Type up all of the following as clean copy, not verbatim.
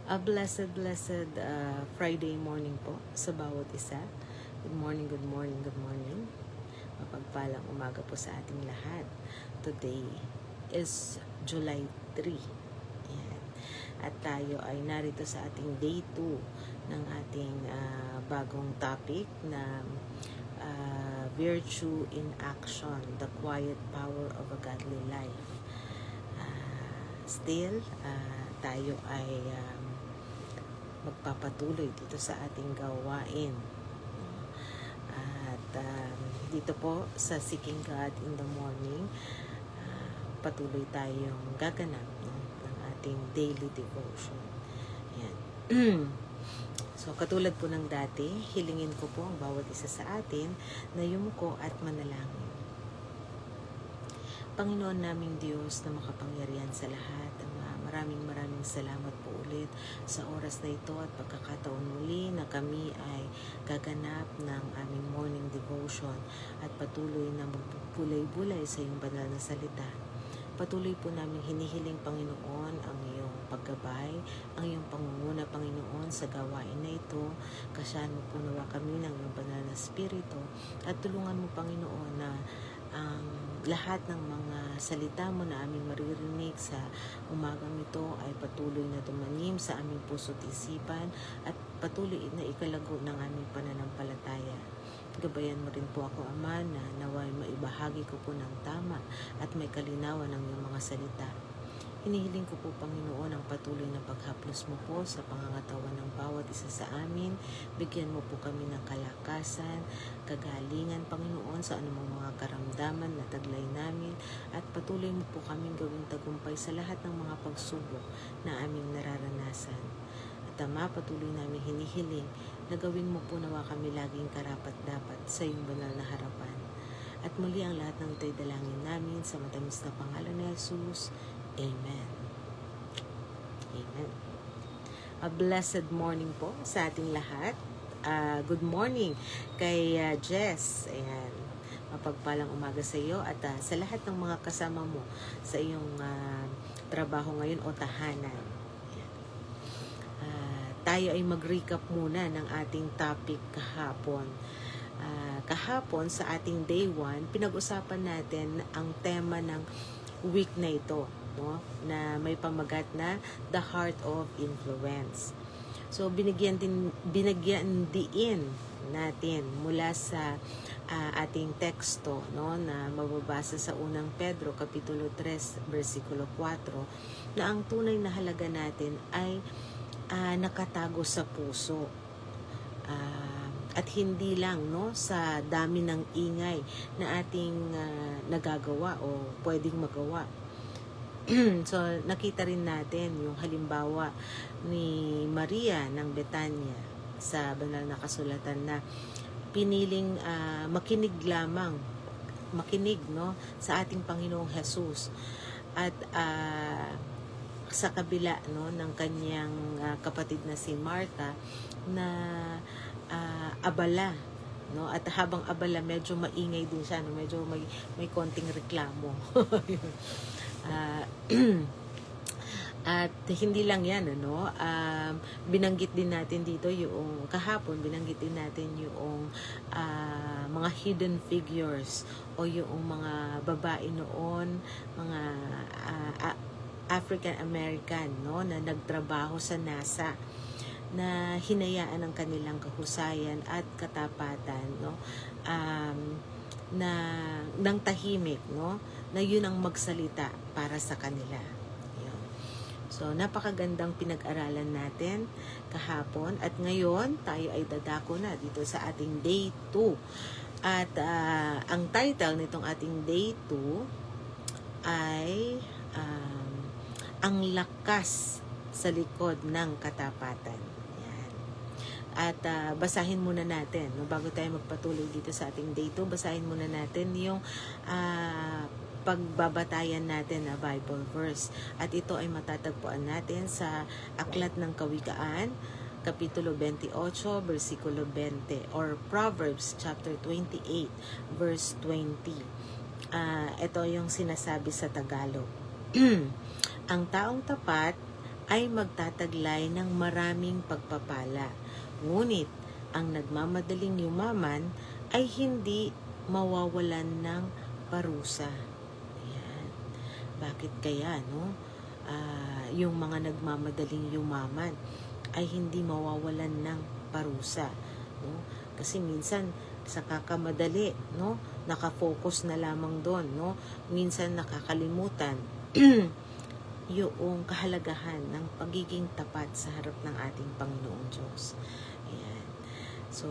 A blessed Friday morning po sa bawat isa. Good morning, good morning, good morning. Mapagpalang umaga po sa ating lahat. Today is July 3. Ayan. At tayo ay narito sa ating day 2 ng ating bagong topic na Virtue in Action, the Quiet Power of a Godly Life. Still, tayo ay magpapatuloy dito sa ating gawain. At dito po sa Seeking God in the Morning, patuloy tayong gaganap ng ating daily devotion. Ayan. So, katulad po ng dati, hilingin ko po ang bawat isa sa atin na yumuko at manalangin. Panginoon naming Diyos na makapangyarihan sa lahat, maraming salamat po ulit sa oras na ito at pagkakataon muli na kami ay gaganap ng aming morning devotion at patuloy na magbulay-bulay sa iyong banal na salita. Patuloy po namin hinihiling, Panginoon, ang iyong paggabay, ang iyong pangunguna, Panginoon, sa gawain na ito. Kasyahan mo po nawa kami ng iyong banal na spirito at tulungan mo, Panginoon, na ang lahat ng mga salita mo na aming maririnig sa umagang ito ay patuloy na tumanim sa aming puso't isipan at patuloy na ikalago ng aming pananampalataya. Gabayan mo rin po ako, Ama, na naway maibahagi ko po ng tama at may kalinawan ng iyong mga salita. Hinihiling ko po, Panginoon, ang patuloy na paghaplos mo po sa pangangatawan ng bawat isa sa amin. Bigyan mo po kami ng kalakasan, kagalingan, Panginoon, sa anumang mga karamdaman na taglay namin at patuloy mo po kaming gawing tagumpay sa lahat ng mga pagsubok na aming nararanasan. At Ama, patuloy namin hinihiling na gawin mo po nawa kami laging karapat-dapat sa iyong banal na harapan. At muli ang lahat ng ito'y dalangin namin sa matamis na pangalan ni Jesus. Amen. Amen. A blessed morning po sa ating lahat. Good morning kay Jess. Ayan. Mapagpalang umaga sa iyo at sa lahat ng mga kasama mo sa iyong trabaho ngayon o tahanan. Tayo ay mag-recap muna ng ating topic kahapon. Kahapon sa ating day 1, pinag-usapan natin ang tema ng week na ito, no? Na may pamagat na The Heart of Influence. So binigyan diin natin mula sa ating teksto, no, na mababasa sa unang Pedro kapitulo 3 versikulo 4 na ang tunay na halaga natin ay nakatago sa puso. At hindi lang, no, sa dami ng ingay na ating nagagawa o pwedeng magawa. So nakita rin natin yung halimbawa ni Maria ng Betania sa banal na kasulatan na piniling makinig, no, sa ating Panginoong Jesus at sa kabila, no, ng kanyang kapatid na si Martha na abala, no, at habang abala medyo maingay din siya, no, medyo may konting reklamo. At hindi lang yan, ano, binanggit din natin dito yung kahapon, binanggit din natin yung mga hidden figures o yung mga babae noon, mga African American, no, na nagtrabaho sa NASA, na hinayaan ang kanilang kahusayan at katapatan, no, na ng tahimik, no, na yun ang magsalita para sa kanila. Yun. So napakagandang pinag-aralan natin kahapon at ngayon tayo ay dadako na dito sa ating day 2 at ang title nitong ating day 2 ay ang lakas sa likod ng katapatan. At basahin muna natin, no, bago tayo magpatuloy dito sa ating day 2, basahin muna natin yung pagbabatayan natin na Bible verse. At ito ay matatagpuan natin sa Aklat ng Kawikaan, Kapitulo 28, versikulo 20, or Proverbs chapter 28, verse 20. Ito yung sinasabi sa Tagalog. Ang taong tapat ay magtataglay ng maraming pagpapala. Ngunit, ang nagmamadaling yumaman ay hindi mawawalan ng parusa. Ayan. Bakit kaya, no? Yung mga nagmamadaling yumaman ay hindi mawawalan ng parusa, no? Kasi minsan sa kakamadali, no, nakafocus na lamang doon, no? Minsan nakakalimutan yung kahalagahan ng pagiging tapat sa harap ng ating Panginoong Diyos. Ayan. So,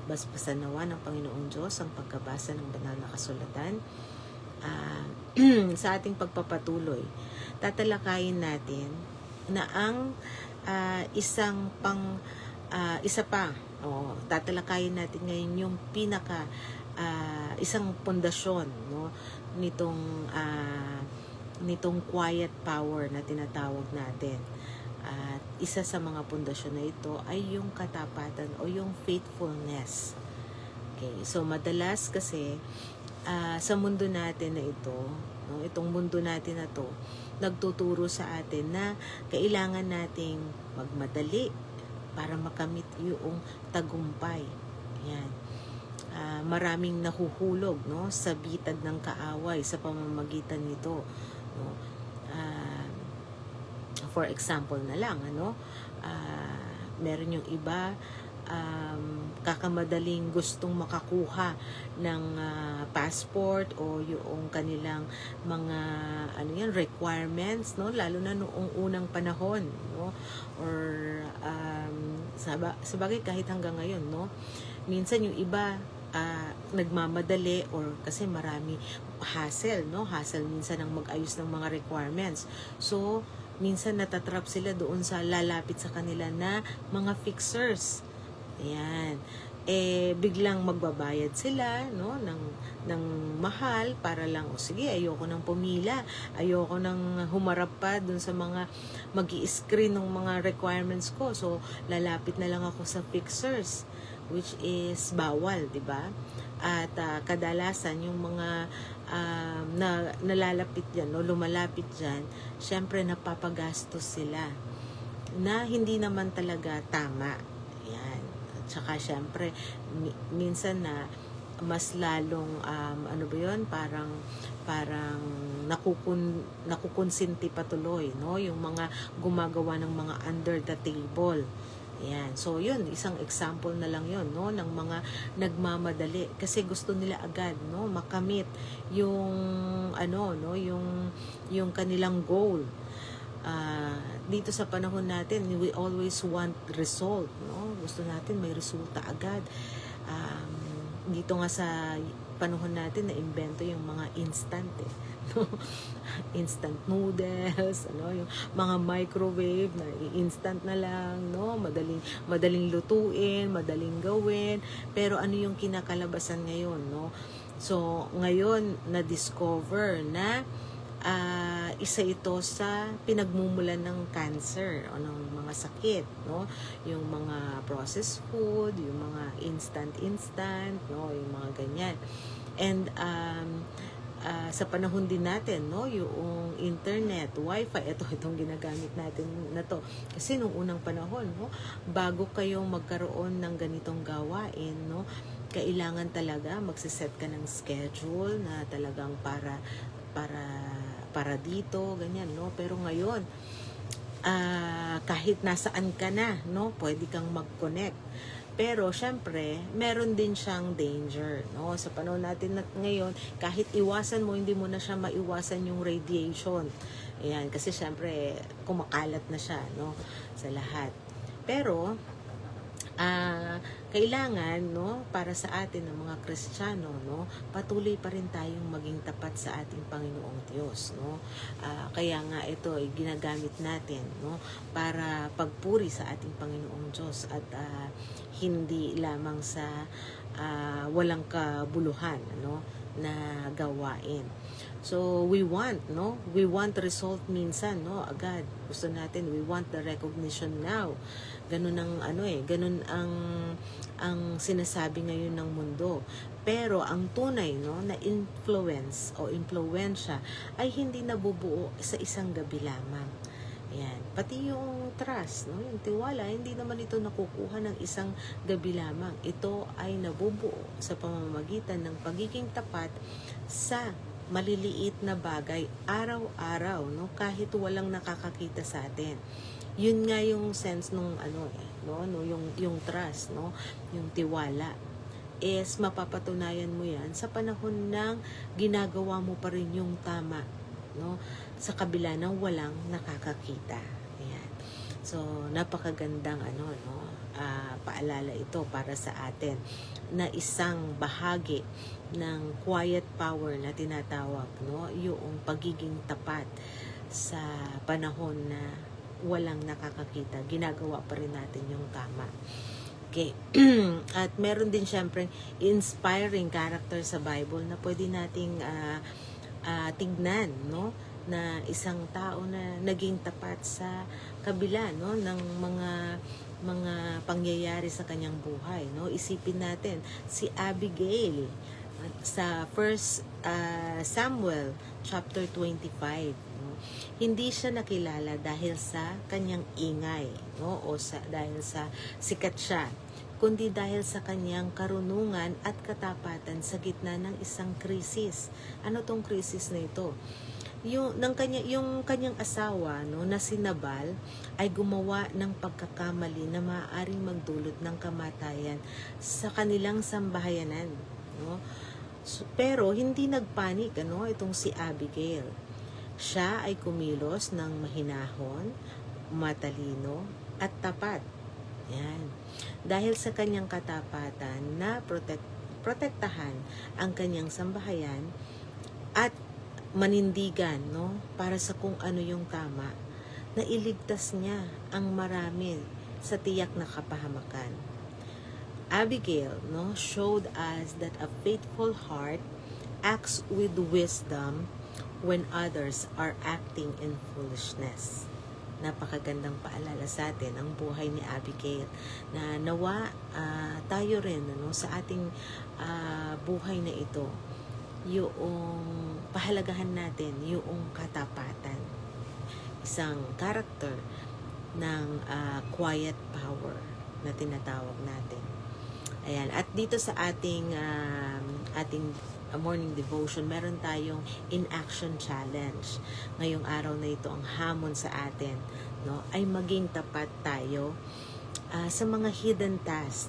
basbasan nawa ng Panginoong Diyos ang pagkabasa ng banal na kasulatan. Sa ating pagpapatuloy, tatalakayin natin na ang tatalakayin natin ngayon yung isang pundasyon, no, nitong quiet power na tinatawag natin. At isa sa mga pundasyon na ito ay yung katapatan o yung faithfulness. Okay, so madalas kasi sa mundo natin na ito, no, itong mundo natin na to, nagtuturo sa atin na kailangan nating magmadali para makamit yung tagumpay. Yan. Maraming nahuhulog, no, sa bitag ng kaaway sa pamamagitan nito, no. For example na lang, meron yung iba kakamadaling gustong makakuha ng passport o yung kanilang mga requirements, no, lalo na noong unang panahon, no, or sabagay kahit hanggang ngayon, no, minsan yung iba nagmamadali or kasi marami hassle minsan ang mag-ayos ng mga requirements. So minsan natatrap sila doon sa lalapit sa kanila na mga fixers. Ayan. Biglang magbabayad sila, no, ng mahal para lang, sige, ayoko nang pumila, ayoko nang humarap pa dun sa mga magi-screen ng mga requirements ko. So lalapit na lang ako sa fixers, which is bawal, 'di ba? At kadalasan yung mga nalalapit diyan, no, lumalapit diyan, syempre napapagastos sila na hindi naman talaga tama. Yan. At saka syempre minsan na mas lalong parang nakukonsinti patuloy, no, yung mga gumagawa ng mga under the table. Ayan. So, yun, isang example na lang yun, no, ng mga nagmamadali kasi gusto nila agad, no, makamit yung yung kanilang goal. Dito sa panahon natin, we always want result, no? Gusto natin may resulta agad. Dito nga sa panahon natin na imbento yung mga instant, no? Instant noodles, yung mga microwave na instant na lang, no? Madaling lutuin, madaling gawin. Pero ano yung kinakalabasan ngayon, no? So, ngayon na-discover na isa ito sa pinagmumulan ng cancer o ng mga sakit, no? Yung mga processed food, yung mga instant, no? Yung mga ganyan. And sa panahon din natin, no, yung internet, wifi, itong ginagamit natin na to. Kasi nung unang panahon, no, bago kayong magkaroon ng ganitong gawain, no, kailangan talaga magsiset ka ng schedule na talagang para dito, ganyan, no. Pero ngayon, kahit nasaan ka na, no, pwede kang mag-connect. Pero syempre, meron din siyang danger, no? Sa panahon natin ngayon, kahit iwasan mo, hindi mo na siya maiwasan yung radiation. Ayan, kasi syempre kumakalat na siya, no, sa lahat. Pero kailangan, no, para sa atin ng mga Kristiyano, no, patuloy pa rin tayong maging tapat sa ating Panginoong Diyos, no. Kaya nga ito ay ginagamit natin, no, para pagpuri sa ating Panginoong Diyos at hindi lamang sa walang kabuluhan, no, na gawain. So we want result minsan, no, agad. Gusto natin, we want the recognition now. Ganun ang sinasabi ngayon ng mundo. Pero ang tunay, no, na influence o impluwensya ay hindi nabubuo sa isang gabi lamang. Yan. Pati yung trust, no? Yung tiwala, hindi naman ito nakukuha ng isang gabi lamang. Ito ay nabubuo sa pamamagitan ng pagiging tapat sa maliliit na bagay araw-araw, no? Kahit walang nakakakita sa atin. Yun nga yung sense nung yung trust, no? Yung tiwala is mapapatunayan mo yan sa panahon ng ginagawa mo pa rin yung tama, no? Sa kabila ng walang nakakakita. Ayan. So, napakagandang paalala ito para sa atin na isang bahagi ng quiet power na tinatawag, no? Yung pagiging tapat sa panahon na walang nakakakita. Ginagawa pa rin natin yung tama. Okay. At meron din syempre inspiring character sa Bible na pwede nating tignan, no? Na isang tao na naging tapat sa kabila, no, ng mga pangyayari sa kanyang buhay, no? Isipin natin si Abigail sa 1 Samuel chapter 25, no? Hindi siya nakilala dahil sa kanyang ingay, no, o dahil sa sikat siya, kundi dahil sa kanyang karunungan at katapatan sa gitna ng isang krisis. Ano tong krisis na ito? Yung kanyang asawa, no, na si Nabal ay gumawa ng pagkakamali na maaaring magdulot ng kamatayan sa kanilang sambahayanan, no? Pero hindi nagpanik, itong si Abigail. Siya ay kumilos ng mahinahon, matalino at tapat. Yan. Dahil sa kanyang katapatan na protektahan ang kanyang sambahayan at manindigan, no, para sa kung ano yung tama, na iligtas niya ang marami sa tiyak na kapahamakan. Abigail, no, showed us that a faithful heart acts with wisdom when others are acting in foolishness. Napakagandang paalala sa atin ang buhay ni Abigail na nawa tayo rin, sa ating buhay na ito, yung pahalagahan natin yung katapatan, isang character ng quiet power na tinatawag natin. Ayan. At dito sa ating morning devotion, meron tayong in-action challenge. Ngayong araw na ito, ang hamon sa atin, no, ay maging tapat tayo sa mga hidden tasks.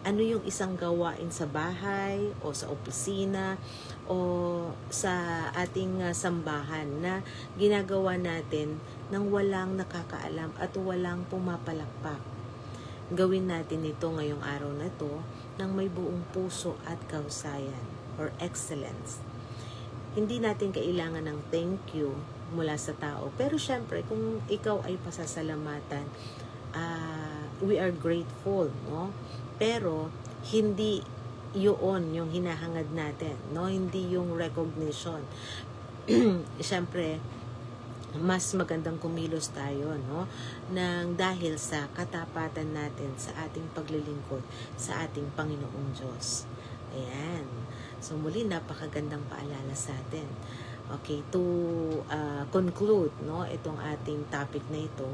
Ano yung isang gawain sa bahay o sa opisina o sa ating sambahan na ginagawa natin nang walang nakakaalam at walang pumapalakpak. Gawin natin ito ngayong araw na ito nang may buong puso at kahusayan or excellence. Hindi natin kailangan ng thank you mula sa tao. Pero syempre, kung ikaw ay pasasalamatan, we are grateful, no? Pero hindi yun yung hinahangad natin, no? Hindi yung recognition. Syempre, mas magandang kumilos tayo, no, nang dahil sa katapatan natin sa ating paglilingkod sa ating Panginoong Diyos. Ayan. So muli, napakagandang paalala sa atin. Okay, to conclude, no, itong ating topic na ito,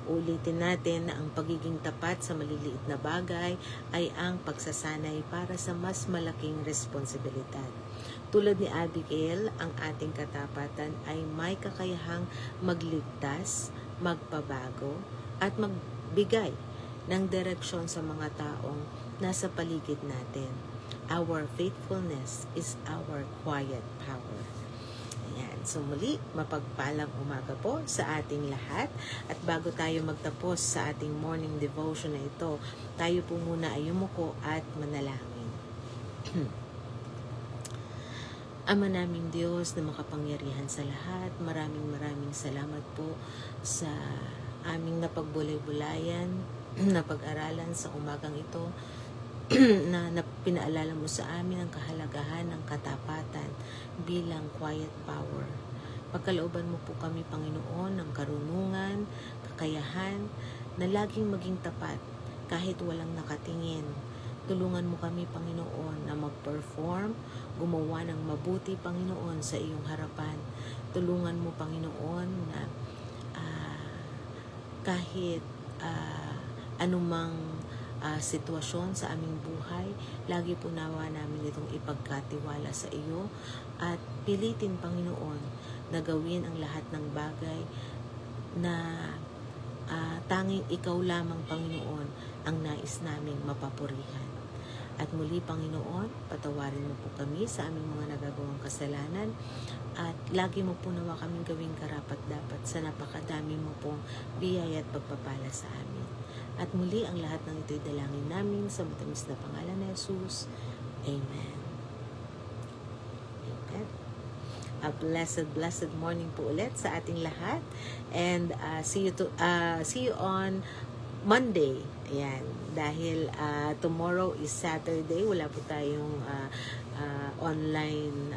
ulitin natin na ang pagiging tapat sa maliliit na bagay ay ang pagsasanay para sa mas malaking responsibilidad. Tulad ni Abigail, ang ating katapatan ay may kakayahang magligtas, magpabago, at magbigay ng direksyon sa mga taong nasa paligid natin. Our faithfulness is our quiet power. Ayan. So muli, mapagpalang umaga po sa ating lahat. At bago tayo magtapos sa ating morning devotion na ito, tayo po muna ay yumuko at manalangin. Ama naming Diyos na makapangyarihan sa lahat, maraming salamat po sa aming napagbulay-bulayan, napag-aralan sa umagang ito, na pinaalala mo sa amin ang kahalagahan ng katapatan bilang quiet power. Pagkalooban mo po kami, Panginoon, ng karunungan, kakayahan, na laging maging tapat kahit walang nakatingin. Tulungan mo kami, Panginoon, na mag-perform, gumawa ng mabuti, Panginoon, sa iyong harapan. Tulungan mo, Panginoon, na kahit anumang sitwasyon sa aming buhay, lagi po nawa namin itong ipagkatiwala sa iyo at pilitin, Panginoon, na gawin ang lahat ng bagay na tanging ikaw lamang, Panginoon, ang nais naming mapapurihan. At muli, Panginoon, patawarin mo po kami sa aming mga nagagawang kasalanan at lagi mo po nawa kaming gawing karapat-dapat sa napakadami mo pong biyaya at pagpapala sa amin. At muli, ang lahat ng ito'y dalangin namin sa matamis na pangalan ni Jesus. Amen. Amen. A blessed morning po ulit sa ating lahat. And see you on Monday. Ayan. Dahil tomorrow is Saturday, wala po tayong online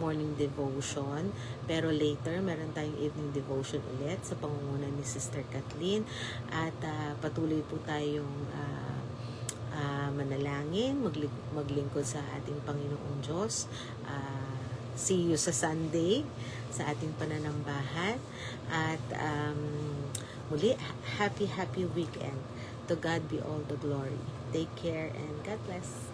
morning devotion. Pero later, meron tayong evening devotion ulit sa pangunguna ni Sister Kathleen. At patuloy po tayong manalangin, maglingkod sa ating Panginoong Diyos. See you sa Sunday, sa ating pananambahan. At muli, happy weekend. To God be all the glory. Take care and God bless.